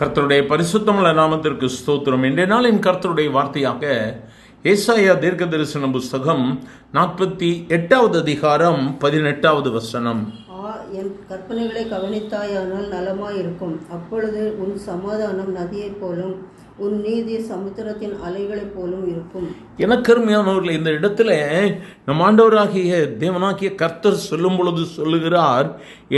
கர்த்தருடைய பரிசுத்தமுள்ள நாமத்திற்கு ஸ்தோத்திரம். இன்றைய நாளின் கர்த்தருடைய வார்த்தையாக ஏசாயா தீர்க்க தரிசன புஸ்தகம் 48வது அதிகாரம் 18வது வசனம். என் கற்பனைகளை கவனித்தாயானால் நலமாயிருக்கும். அப்பொழுது உன் சமாதானம் நதியைப் போலும், உன் நீதி சமுத்திரத்தின் அலைகளைப் போலும் இருக்கும். எனக்கு அருமையானவர்கள், இந்த இடத்துல நம் ஆண்டவராகிய தேவனாகிய கர்த்தர் சொல்லும் பொழுது சொல்லுகிறார்,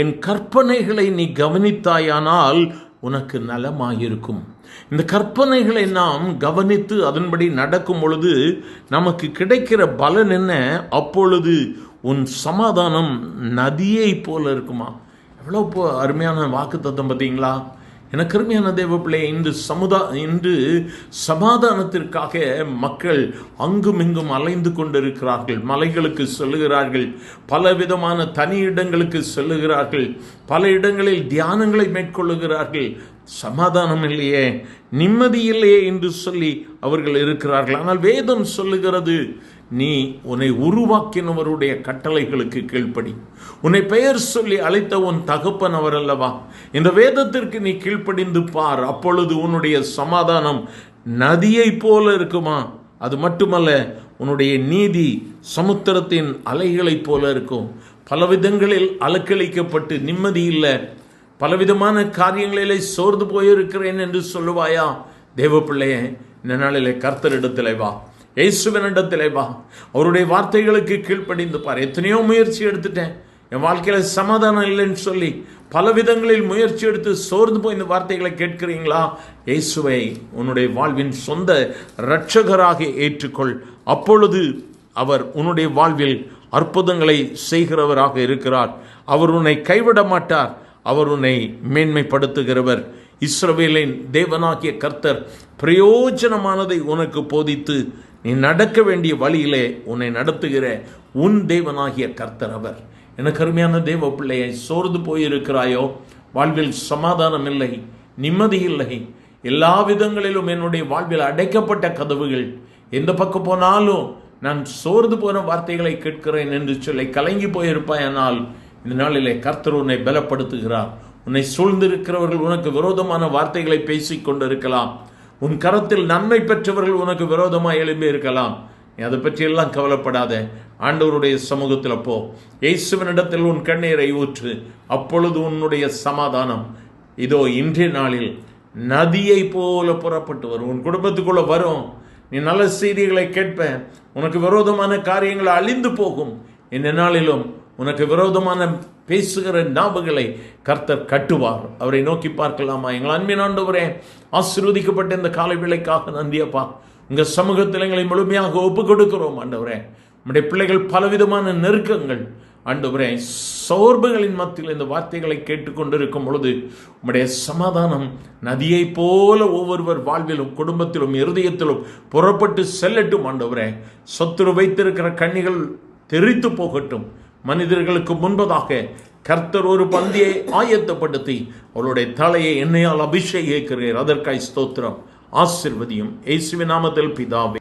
என் கற்பனைகளை நீ கவனித்தாயானால் உனக்கு நலமாயிருக்கும். இந்த கற்பனைகளை நாம் கவனித்து அதன்படி நடக்கும் பொழுது நமக்கு கிடைக்கிற பலன் என்ன? அப்பொழுது உன் சமாதானம் நதியை போல இருக்குமா. எவ்வளோ அருமையான வாக்கு தத்துவம் பார்த்தீங்களா? எனக்கு அருமையான தேவ பிள்ளை, இன்று சமாதானத்திற்காக மக்கள் அங்கும் இங்கும் அலைந்து கொண்டிருக்கிறார்கள். மலைகளுக்கு செல்லுகிறார்கள், பல விதமான தனி இடங்களுக்கு செல்லுகிறார்கள், பல இடங்களில் தியானங்களை மேற்கொள்ளுகிறார்கள். சமாதானம் இல்லையே, நிம்மதி இல்லையே என்று சொல்லி அவர்கள் இருக்கிறார்கள். ஆனால் வேதம் சொல்லுகிறது, நீ உன்னை உருவாக்கினவருடைய கட்டளைகளுக்கு கீழ்ப்படி. உன்னை பெயர் சொல்லி அழைத்த உன் தகப்பன் அவர் அல்லவா? இந்த வேதத்திற்கு நீ கீழ்ப்படிந்து பார், அப்பொழுது உன்னுடைய சமாதானம் நதியை போல இருக்குமா. அது மட்டுமல்ல, உன்னுடைய நீதி சமுத்திரத்தின் அலைகளைப் போல இருக்கும். பல விதங்களில் அலக்களிக்கப்பட்டு நிம்மதி இல்லை, பலவிதமான காரியங்களிலே சோர்ந்து போயிருக்கிறேன் என்று சொல்லுவாயா? தேவ பிள்ளையே, இந்த நாளிலே கர்த்தரிடத்திலே வா, இயேசுவினிடத்திலே வா, அவருடைய வார்த்தைகளுக்கு கீழ்ப்படிந்து பார். எத்தனையோ முயற்சி எடுத்துட்டேன், என் வாழ்க்கையில் சமாதானம் இல்லைன்னு சொல்லி பல விதங்களில் முயற்சி எடுத்து சோர்ந்து போய் இந்த வார்த்தைகளை கேட்கிறீங்களா? இயேசுவை உன்னுடைய வாழ்வின் சொந்த இரட்சகராக ஏற்றுக்கொள். அப்பொழுது அவர் உன்னுடைய வாழ்வில் அற்புதங்களை செய்கிறவராக இருக்கிறார். அவர் உன்னை கைவிட மாட்டார், அவர் உன்னை மேன்மைப்படுத்துகிறவர். இஸ்ரவேலின் தேவனாகிய கர்த்தர் பிரயோஜனமானதை உனக்கு போதித்து நீ நடக்க வேண்டிய வழியிலே உன்னை நடத்துகிற உன் தேவனாகிய கர்த்தர் அவர். எனக்கு அருமையான தேவ பிள்ளையை, சோர்ந்து போயிருக்கிறாயோ? வாழ்வில் சமாதானம் இல்லை, நிம்மதி இல்லை, எல்லா விதங்களிலும் என்னுடைய வாழ்வில் அடைக்கப்பட்ட கதவுகள், எந்த பக்கம் போனாலும் நான் சோர்ந்து போன வார்த்தைகளை கேட்கிறேன் என்று சொல்லி கலங்கி போயிருப்பாயானால் இந்த நாளிலே கர்த்தர் உன்னை பலப்படுத்துகிறார். உன்னை சூழ்ந்திருக்கிறவர்கள் உனக்கு விரோதமான வார்த்தைகளை பேசிக் கொண்டிருக்கலாம். உன் கரத்தில் நன்மை பெற்றவர்கள் உனக்கு விரோதமாக எழும்பி இருக்கலாம். நீ அதை பற்றியெல்லாம் கவலைப்படாத. ஆண்டவருடைய சமூகத்தில் போ, இயேசுவினிடத்தில் உன் கண்ணீரை ஊற்று. அப்பொழுது உன்னுடைய சமாதானம் இதோ இன்றைய நாளில் நதியை போல புறப்பட்டு வரும், உன் குடும்பத்துக்குள்ள வரும். நீ நல்ல செய்திகளை கேட்ப, உனக்கு விரோதமான காரியங்களை அழிந்து போகும். இந்த நாளிலும் உனக்கு விரோதமான பேசுகிற நாவுகளை கர்த்தர் கட்டுவார். அவரை நோக்கி பார்க்கலாமா? எங்கள் அன்பின் ஆண்டவரே, ஆசீர்வதிக்கப்பட்ட இந்த காலை வேளைக்காக நன்றியப்பா. உங்கள் சமூகத்தில் எங்களை முழுமையாக ஒப்பு கொடுக்கிறோம் ஆண்டவரே. நம்முடைய பிள்ளைகள் பலவிதமான நெருக்கங்கள் ஆண்டவரே, சோர்வுகளின் மத்தியில் இந்த வார்த்தைகளை கேட்டுக்கொண்டிருக்கும் பொழுது உம்முடைய சமாதானம் நதியை போல ஒவ்வொருவர் வாழ்விலும், குடும்பத்திலும், இருதயத்திலும் புறப்பட்டு செல்லட்டும் ஆண்டவரே. சத்துரு வைத்திருக்கிற கண்ணிகள் தெரித்து போகட்டும். மனிதர்களுக்கு முன்பதாக கர்த்தர் ஒரு பந்தியை ஆயத்தப்படுத்தி அவருடைய தலையை எண்ணெயால் அபிஷேகிக்கிறீர். அதற்காய் ஸ்தோத்திரம். ஆசீர்வதியும். இயேசுவின் நாமத்தில் பிதாவே.